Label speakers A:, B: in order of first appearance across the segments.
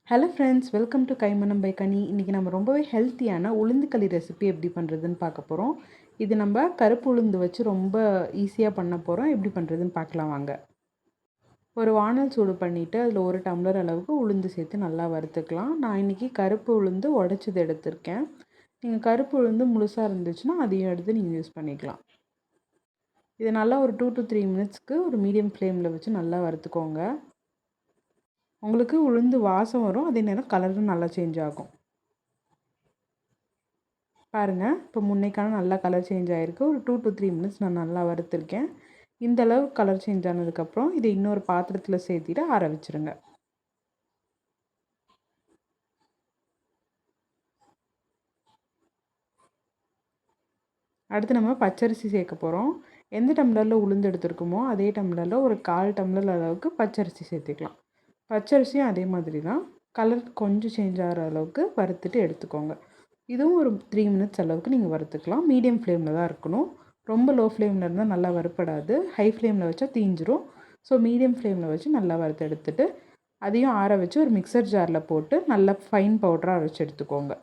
A: Hello friends, welcome to Kaimanam by Kani. இன்றைக்கி நம்ம ரொம்பவே ஹெல்த்தியான உளுந்து களி ரெசிபி எப்படி பண்ணுறதுன்னு பார்க்க போகிறோம். இது நம்ம கருப்பு உளுந்து வச்சு ரொம்ப ஈஸியாக பண்ண போகிறோம். எப்படி பண்ணுறதுன்னு பார்க்கலாம் வாங்க. ஒரு வானல் சூடு பண்ணிவிட்டு அதில் 1 டம்ளர் அளவுக்கு உளுந்து சேர்த்து நல்லா வறுத்துக்கலாம். நான் இன்றைக்கி கருப்பு உளுந்து உடச்சது எடுத்திருக்கேன். நீங்கள் கருப்பு உளுந்து முழுசாக இருந்துச்சுன்னா அதையும் எடுத்து நீங்கள் யூஸ் பண்ணிக்கலாம். இது நல்லா ஒரு 2 to 3 மினிட்ஸ்க்கு ஒரு மீடியம் ஃப்ளேமில் வச்சு நல்லா வறுத்துக்கோங்க. உங்களுக்கு உளுந்து வாசம் வரும், அதே நேரம் கலரும் நல்லா சேஞ்ச் ஆகும். பாருங்கள், இப்போ முன்னைக்கான நல்லா கலர் சேஞ்ச் ஆகிருக்கு. ஒரு 2 to 3 மினிட்ஸ் நான் நல்லா வறுத்துருக்கேன். இந்த அளவு கலர் சேஞ்ச் ஆனதுக்கப்புறம் இதை இன்னொரு பாத்திரத்தில் சேர்த்திட்டு ஆற வச்சுருங்க. அடுத்து நம்ம பச்சரிசி சேர்க்க போகிறோம். எந்த டம்ளரில் உளுந்து எடுத்துருக்கோமோ அதே டம்ளரில் ஒரு 1/4 டம்ளர் அளவுக்கு பச்சரிசி சேர்த்துக்கலாம். பச்சரிசியும் அதே மாதிரி தான், கலர் கொஞ்சம் சேஞ்ச் ஆகிற அளவுக்கு வறுத்துட்டு எடுத்துக்கோங்க. இதுவும் ஒரு 3 மினிட்ஸ் அளவுக்கு நீங்கள் வறுத்துக்கலாம். மீடியம் ஃப்ளேமில் தான் இருக்கணும். ரொம்ப லோ ஃப்ளேமில் இருந்தால் நல்லா வறுப்படாது. ஹை ஃப்ளேமில் வச்சா தீஞ்சிரும். ஸோ மீடியம் ஃப்ளேமில் வச்சு நல்லா வறுத்து எடுத்துட்டு அதையும் ஆற வச்சு ஒரு மிக்சர் ஜாரில் போட்டு நல்லா ஃபைன் பவுடராக அரைச்சி எடுத்துக்கோங்க.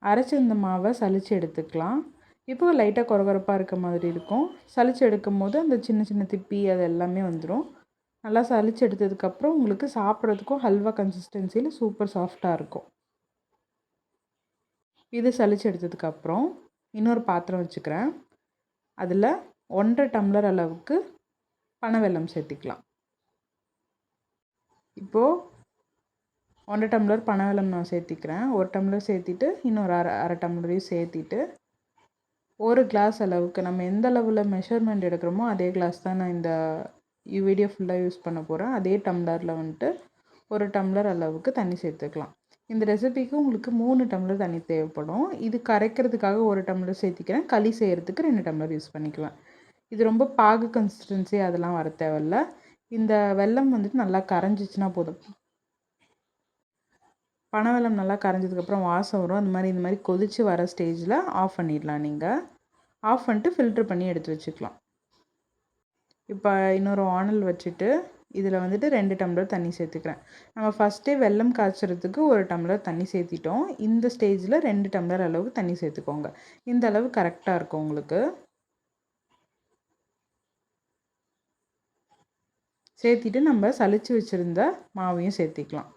A: அரைச்சி இந்த மாவை சலித்து எடுத்துக்கலாம். இப்போ லைட்டாக கொரகொரப்பாக இருக்க மாதிரி இருக்கும். சலித்து எடுக்கும் போது அந்த சின்ன சின்ன திப்பி அது எல்லாமே வந்துடும். நல்லா சலித்து எடுத்ததுக்கப்புறம் உங்களுக்கு சாப்பிட்றதுக்கும் ஹல்வா கன்சிஸ்டன்சியில் சூப்பர் சாஃப்டாக இருக்கும். இது சலித்து எடுத்ததுக்கப்புறம் இன்னொரு பாத்திரம் வச்சுக்கிறேன். அதில் 1.5 டம்ளர் அளவுக்கு பனவெல்லம் சேர்த்திக்கலாம். இப்போது 1.5 டம்ளர் பனவெல்லம் நான் சேர்த்திக்கிறேன். 1 டம்ளர் சேர்த்திட்டு இன்னொரு அரை டம்ளரையும் சேர்த்திட்டு 1 கிளாஸ் அளவுக்கு நம்ம எந்த அளவில் மெஷர்மெண்ட் எடுக்கிறோமோ அதே கிளாஸ் தான் நான் இந்த வீடியோ ஃபுல்லாக யூஸ் பண்ண போகிறேன். அதே டம்ளரில் வந்துட்டு 1 டம்ளர் அளவுக்கு தண்ணி சேர்த்துக்கலாம். இந்த ரெசிபிக்கு உங்களுக்கு 3 டம்ளர் தண்ணி தேவைப்படும். இது கரைக்கிறதுக்காக 1 டம்ளர் சேர்த்திக்கிறேன். களி செய்கிறதுக்கு 2 டம்ளர் யூஸ் பண்ணிக்குவேன். இது ரொம்ப பாகு கன்சிஸ்டன்சி அதெல்லாம் வர தேவையில்ல. இந்த வெல்லம் வந்துட்டு நல்லா கரைஞ்சிச்சுன்னா போதும். பனவெல்லம் நல்லா கரைஞ்சதுக்கப்புறம் வாசம் வரும். இந்த மாதிரி கொதித்து வர ஸ்டேஜில் ஆஃப் பண்ணிடலாம். நீங்கள் ஆஃப் பண்ணிட்டு ஃபில்ட்ரு பண்ணி எடுத்து வச்சுக்கலாம். இப்போ இன்னொரு வானல் வச்சுட்டு இதில் வந்துட்டு 2 டம்ளர் தண்ணி சேர்த்துக்கிறேன். நம்ம ஃபஸ்ட்டே வெல்லம் காய்ச்சறதுக்கு 1 டம்ளர் தண்ணி சேர்த்திட்டோம். இந்த ஸ்டேஜில் 2 டம்ளர் அளவுக்கு தண்ணி சேர்த்துக்கோங்க. இந்த அளவு கரெக்டாக இருக்கும் உங்களுக்கு. சேர்த்திட்டு நம்ம சலிச்சு வச்சுருந்த மாவையும் சேர்த்திக்கலாம்.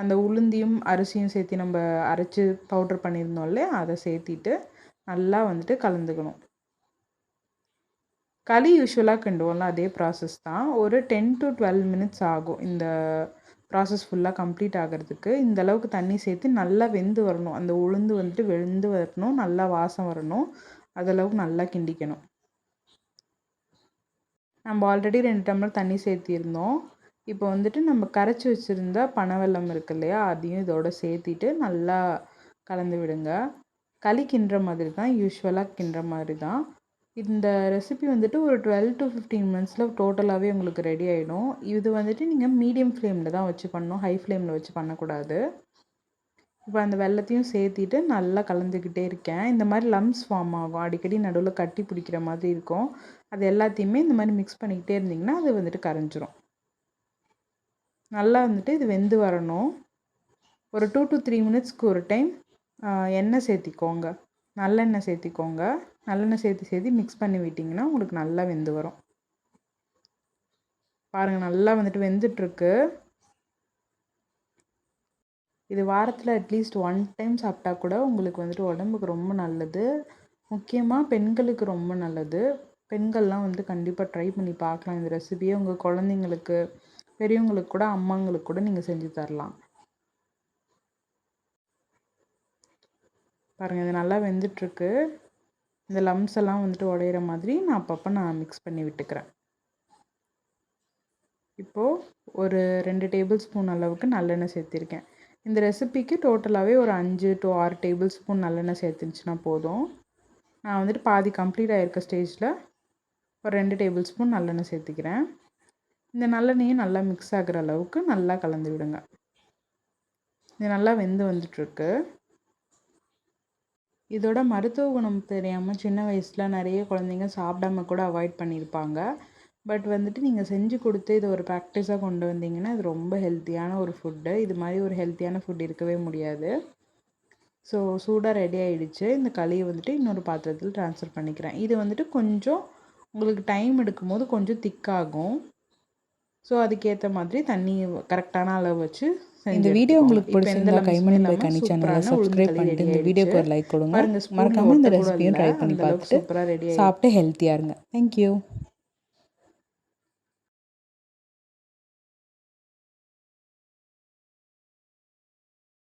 A: அந்த உளுந்தியும் அரிசியும் சேர்த்து நம்ம அரைச்சி பவுட்ரு பண்ணியிருந்தோம் இல்லையா, அதை சேர்த்திட்டு நல்லா வந்துட்டு கலந்துக்கணும். களி யூஸ்வலாக கிண்டுவோம்ல அதே ப்ராசஸ் தான். ஒரு 10 to 12 மினிட்ஸ் ஆகும் இந்த ப்ராசஸ் ஃபுல்லாக கம்ப்ளீட் ஆகிறதுக்கு. இந்த அளவுக்கு தண்ணி சேர்த்து நல்லா வெந்து வரணும். அந்த உளுந்து வந்துட்டு வெந்து வரணும், நல்லா வாசம் வரணும். அதளவுக்கு நல்லா கிண்டிக்கணும். நம்ம ஆல்ரெடி 2 டம்ளர் தண்ணி சேர்த்திருந்தோம். இப்போ வந்துட்டு நம்ம கரைச்சி வச்சுருந்த பனவெல்லம் இருக்கு இல்லையா, அதையும் இதோட சேர்த்திட்டு நல்லா கலந்து விடுங்க. களி கிண்டுற மாதிரி தான், யூஸ்வலாக கிண்டுற மாதிரி தான். இந்த ரெசிபி வந்துட்டு ஒரு 12 to 15 மினிட்ஸில் டோட்டலாகவே உங்களுக்கு ரெடி ஆகிடும். இது வந்துட்டு நீங்கள் மீடியம் ஃப்ளேமில் தான் வச்சு பண்ணணும், ஹை ஃப்ளேமில் வச்சு பண்ணக்கூடாது. இப்போ அந்த வெல்லத்தையும் சேர்த்திட்டு நல்லா கலந்துக்கிட்டே இருக்கேன். இந்த மாதிரி லம்ஸ் ஃபார்ம் ஆகும், அடிக்கடி நடுவில் கட்டி பிடிக்கிற மாதிரி இருக்கும். அது எல்லாத்தையுமே இந்த மாதிரி மிக்ஸ் பண்ணிக்கிட்டே இருந்திங்கன்னா அது வந்துட்டு கரைஞ்சிரும். நல்லா வந்துட்டு இது வெந்து வரணும். ஒரு 2 to 3 மினிட்ஸ்க்கு ஒரு டைம் எண்ணெய் சேர்த்திக்கோங்க, நல்லெண்ணெய் சேர்த்திக்கோங்க. நல்லெண்ணெய் சேர்த்து மிக்ஸ் பண்ணி விட்டிங்கன்னா உங்களுக்கு நல்லா வெந்து வரும். பாருங்கள், நல்லா வந்துட்டு வெந்துட்டுருக்கு. இது வாரத்தில் அட்லீஸ்ட் 1 டைம் சாப்பிட்டா கூட உங்களுக்கு வந்துட்டு உடம்புக்கு ரொம்ப நல்லது. முக்கியமாக பெண்களுக்கு ரொம்ப நல்லது. பெண்கள்லாம் வந்து கண்டிப்பாக ட்ரை பண்ணி பார்க்கலாம் இந்த ரெசிபியை. உங்கள் குழந்தைங்களுக்கு, பெரியவங்களுக்கு கூட, அம்மாங்களுக்கு கூட நீங்கள் செஞ்சு தரலாம். பாருங்கள், இது நல்லா வெந்துட்டுருக்கு. இந்த லம்ஸ் எல்லாம் வந்துட்டு உடையிற மாதிரி நான் அப்பப்போ மிக்ஸ் பண்ணி விட்டுக்கிறேன். இப்போது ஒரு 2 டேபிள் ஸ்பூன் அளவுக்கு நல்லெண்ணெய் சேர்த்திருக்கேன். இந்த ரெசிபிக்கு டோட்டலாகவே ஒரு 5 to 6 டேபிள் ஸ்பூன் நல்லெண்ணெய் சேர்த்துச்சுன்னா போதும். நான் வந்துட்டு பாதி கம்ப்ளீட் ஆகிருக்க ஸ்டேஜில் ஒரு 2 டேபிள் ஸ்பூன் நல்லெண்ணெய் சேர்த்துக்கிறேன். இந்த நல்லெண்ணெயும் நல்லா மிக்ஸ் ஆகிற அளவுக்கு நல்லா கலந்து விடுங்க. இது நல்லா வெந்து வந்துட்டுருக்கு. இதோட மருத்துவ குணம் தெரியாமல் சின்ன வயசில் நிறைய குழந்தைங்க சாப்பிடாம கூட அவாய்ட் பண்ணியிருப்பாங்க. பட் வந்துட்டு நீங்கள் செஞ்சு கொடுத்து இதை ஒரு ப்ராக்டிஸாக கொண்டு வந்தீங்கன்னா இது ரொம்ப ஹெல்த்தியான ஒரு ஃபுட்டு. இது மாதிரி ஒரு ஹெல்த்தியான ஃபுட் இருக்கவே முடியாது. ஸோ சூடாக ரெடி ஆகிடுச்சு. இந்த களியை வந்துட்டு இன்னொரு பாத்திரத்தில் ட்ரான்ஸ்ஃபர் பண்ணிக்கிறேன். இது வந்துட்டு கொஞ்சம் உங்களுக்கு டைம் எடுக்கும்போது கொஞ்சம் திக்காகும். ஸோ அதுக்கேற்ற மாதிரி தண்ணி கரெக்டான அளவு வச்சு
B: இந்த வீடியோ உங்களுக்கு பிடிச்சிருந்தா கைமணம் பை கனி சேனலை சப்ஸ்கிரைப் பண்ணிட்டு இந்த வீடியோக்கு ஒரு லைக் கொடுங்க. மறக்காமல் இந்த ரெசிபியும் ட்ரை பண்ணி பார்த்துட்டு சாப்பிட்டு ஹெல்த்தியாக இருங்க. தேங்க்யூ.